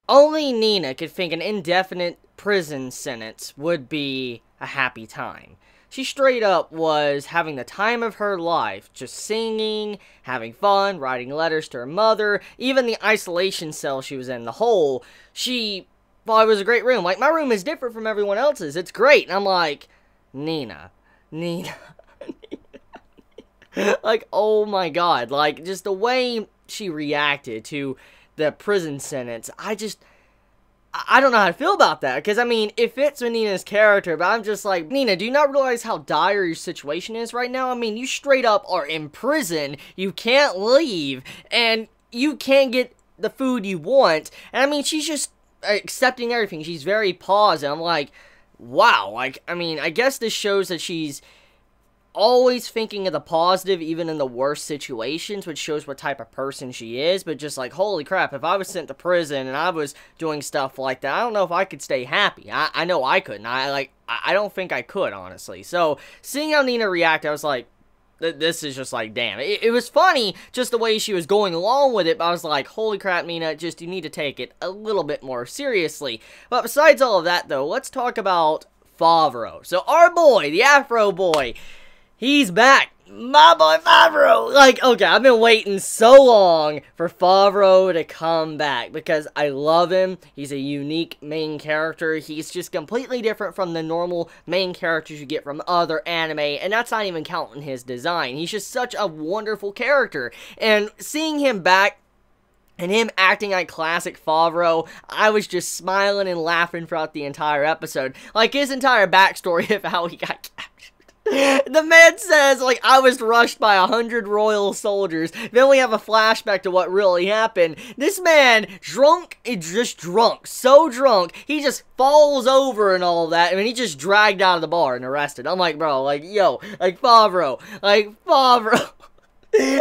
Only Nina could think an indefinite prison sentence would be a happy time. She straight up was having the time of her life, just singing, having fun, writing letters to her mother, even the isolation cell she was in, the hole, she thought it was a great room. Like, my room is different from everyone else's, it's great. And I'm like, Nina, like, oh my god, like, just the way she reacted to the prison sentence, I don't know how to feel about that, because, I mean, it fits with Nina's character, but I'm just like, Nina, do you not realize how dire your situation is right now? I mean, you straight up are in prison, you can't leave, and you can't get the food you want, and I mean, she's just accepting everything, she's very paused, and I'm like, wow, like, I mean, I guess this shows that she's always thinking of the positive, even in the worst situations, which shows what type of person she is. But just like, holy crap, if I was sent to prison and I was doing stuff like that, I don't know if I could stay happy. I know I couldn't. I don't think I could, honestly. So, seeing how Nina reacted, I was like, this is just like, damn. It was funny, just the way she was going along with it, but I was like, holy crap, Nina, just, you need to take it a little bit more seriously. But besides all of that, though, let's talk about Favaro. So, our boy, the Afro boy, he's back! My boy Favaro! Like, okay, I've been waiting so long for Favaro to come back because I love him. He's a unique main character. He's just completely different from the normal main characters you get from other anime, and that's not even counting his design. He's just such a wonderful character, and seeing him back and him acting like classic Favaro, I was just smiling and laughing throughout the entire episode. Like, his entire backstory of how he got captured. The man says, like, I was rushed by 100 royal soldiers. Then we have a flashback to what really happened. This man, drunk, just drunk, so drunk, he just falls over and all that, and he just dragged out of the bar and arrested. I'm like, bro, like, yo, like, Favaro. Like,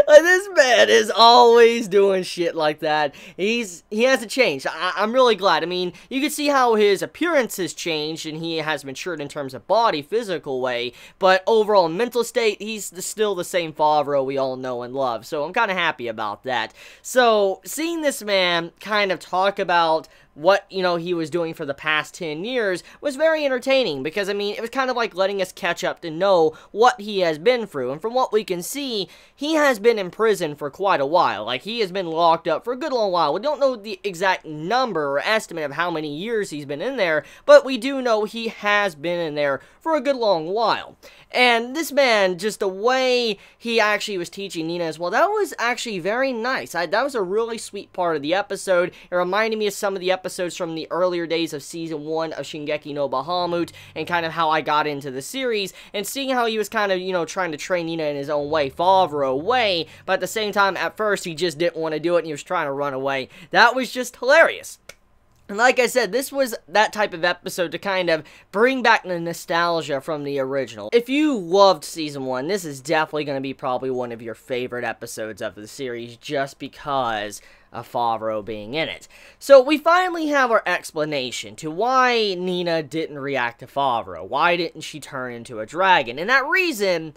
this man is always doing shit like that. He hasn't changed. I'm really glad. I mean, you can see how his appearance has changed, and he has matured in terms of body, physical way, but overall mental state, he's still the same Favaro we all know and love, so I'm kind of happy about that. So, seeing this man kind of talk about what, you know, he was doing for the past 10 years was very entertaining, because, I mean, it was kind of like letting us catch up to know what he has been through, and from what we can see, he has been in prison for quite a while. Like, he has been locked up for a good long while. We don't know the exact number or estimate of how many years he's been in there, but we do know he has been in there for a good long while. And this man, just the way he actually was teaching Nina as well, that was actually very nice. That was a really sweet part of the episode. It reminded me of some of the episodes from the earlier days of Season 1 of Shingeki no Bahamut, and kind of how I got into the series, and seeing how he was kind of, you know, trying to train Nina in his own way, Favaro way, but at the same time, at first, he just didn't want to do it, and he was trying to run away. That was just hilarious. And like I said, this was that type of episode to kind of bring back the nostalgia from the original. If you loved Season 1, this is definitely going to be probably one of your favorite episodes of the series, just because of Favaro being in it. So we finally have our explanation to why Nina didn't react to Favaro. Why didn't she turn into a dragon? And that reason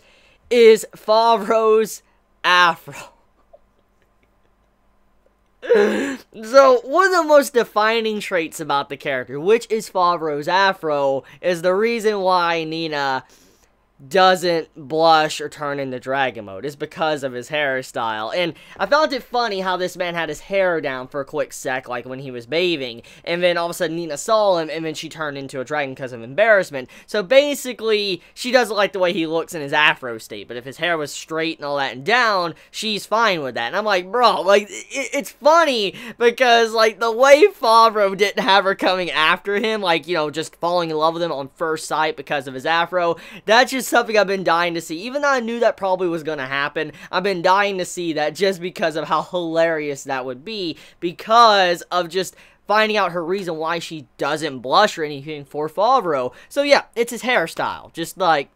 is Favaro's afro. So, one of the most defining traits about the character, which is Favaro's afro, is the reason why Nina doesn't blush or turn into dragon mode. Is because of his hairstyle. And I found it funny how this man had his hair down for a quick sec, like when he was bathing, and then all of a sudden Nina saw him, and then she turned into a dragon because of embarrassment. So basically, she doesn't like the way he looks in his afro state, but if his hair was straight and all that and down, she's fine with that. And I'm like, bro, like, it's funny, because, like, the way Favaro didn't have her coming after him, like, you know, just falling in love with him on first sight because of his afro, that's just something I've been dying to see. Even though I knew that probably was going to happen, I've been dying to see that just because of how hilarious that would be, because of just finding out her reason why she doesn't blush or anything for Favaro. So yeah, it's his hairstyle. Just like,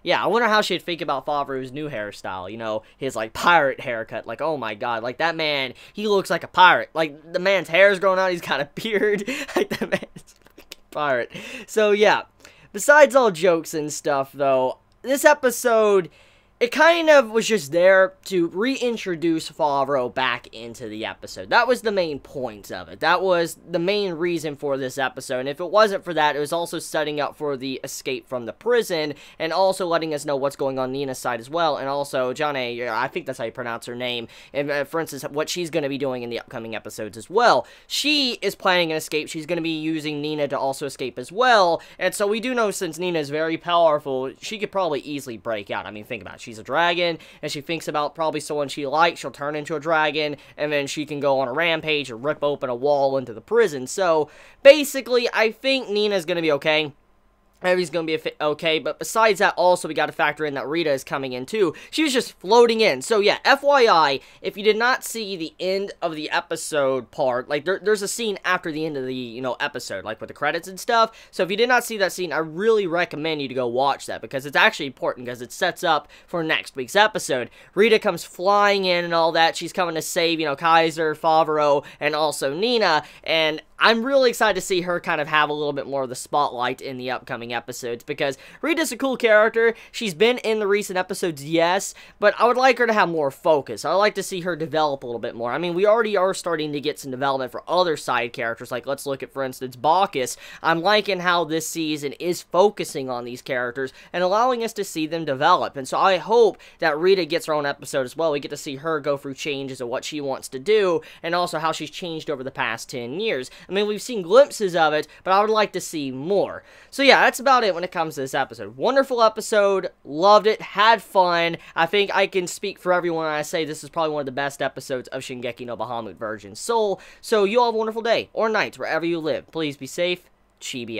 yeah, I wonder how she'd think about Favaro's new hairstyle, you know, his, like, pirate haircut. Like, oh my god, like, that man, he looks like a pirate. Like, the man's hair's growing out, he's got a beard. Like, the man's a pirate. So yeah, besides all jokes and stuff, though, this episode, it kind of was just there to reintroduce Favaro back into the episode. That was the main point of it. That was the main reason for this episode. And if it wasn't for that, it was also setting up for the escape from the prison, and also letting us know what's going on Nina's side as well. And also, Janae, I think that's how you pronounce her name, and for instance, what she's going to be doing in the upcoming episodes as well. She is planning an escape. She's going to be using Nina to also escape as well. And so we do know, since Nina is very powerful, she could probably easily break out. I mean, think about it. She's a dragon, and she thinks about probably someone she likes, she'll turn into a dragon, and then she can go on a rampage and rip open a wall into the prison. So, basically, I think Nina's gonna be okay. Everything's gonna be okay, but besides that, also, we gotta factor in that Rita is coming in, too. She was just floating in. So, yeah, FYI, if you did not see the end of the episode part, like, there's a scene after the end of the, you know, episode, like, with the credits and stuff. So, if you did not see that scene, I really recommend you to go watch that, because it's actually important, because it sets up for next week's episode. Rita comes flying in and all that. She's coming to save, you know, Kaiser, Favaro, and also Nina, and I'm really excited to see her kind of have a little bit more of the spotlight in the upcoming episodes, because Rita's a cool character. She's been in the recent episodes, yes, but I would like her to have more focus. I would like to see her develop a little bit more. I mean, we already are starting to get some development for other side characters, like let's look at, for instance, Bacchus. I'm liking how this season is focusing on these characters and allowing us to see them develop, and so I hope that Rita gets her own episode as well. We get to see her go through changes of what she wants to do, and also how she's changed over the past 10 years. I mean, we've seen glimpses of it, but I would like to see more. So yeah, that's about it when it comes to this episode. Wonderful episode, loved it, had fun. I think I can speak for everyone when I say this is probably one of the best episodes of Shingeki no Bahamut Virgin Soul. So you all have a wonderful day, or night, wherever you live. Please be safe. Chibi out.